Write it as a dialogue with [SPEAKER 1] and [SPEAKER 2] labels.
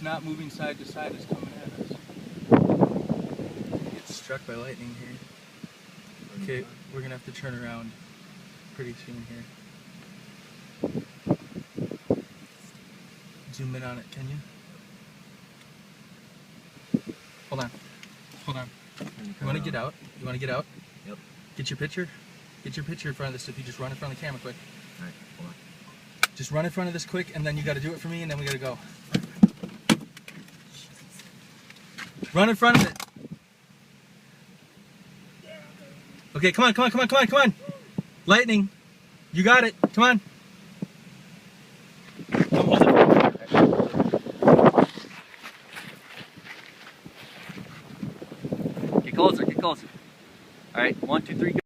[SPEAKER 1] not moving side to side, it's coming at us. It's struck by lightning here. Okay, we're gonna have to turn around pretty soon here. Zoom in on it, can you? Hold on. Hold on. You want to get out? You want to get out?
[SPEAKER 2] Yep.
[SPEAKER 1] Get your picture. Get your picture in front of this. If you just run in front of the camera quick.
[SPEAKER 2] All right, hold on.
[SPEAKER 1] Just run in front of this quick, and then you got to do it for me, and then we got to go. Run in front of it. Okay, come on, come on, come on, come on, come on. Lightning. You got it. Come on. Come, hold it.
[SPEAKER 2] Get closer, get closer. All right, 1, 2, 3, go.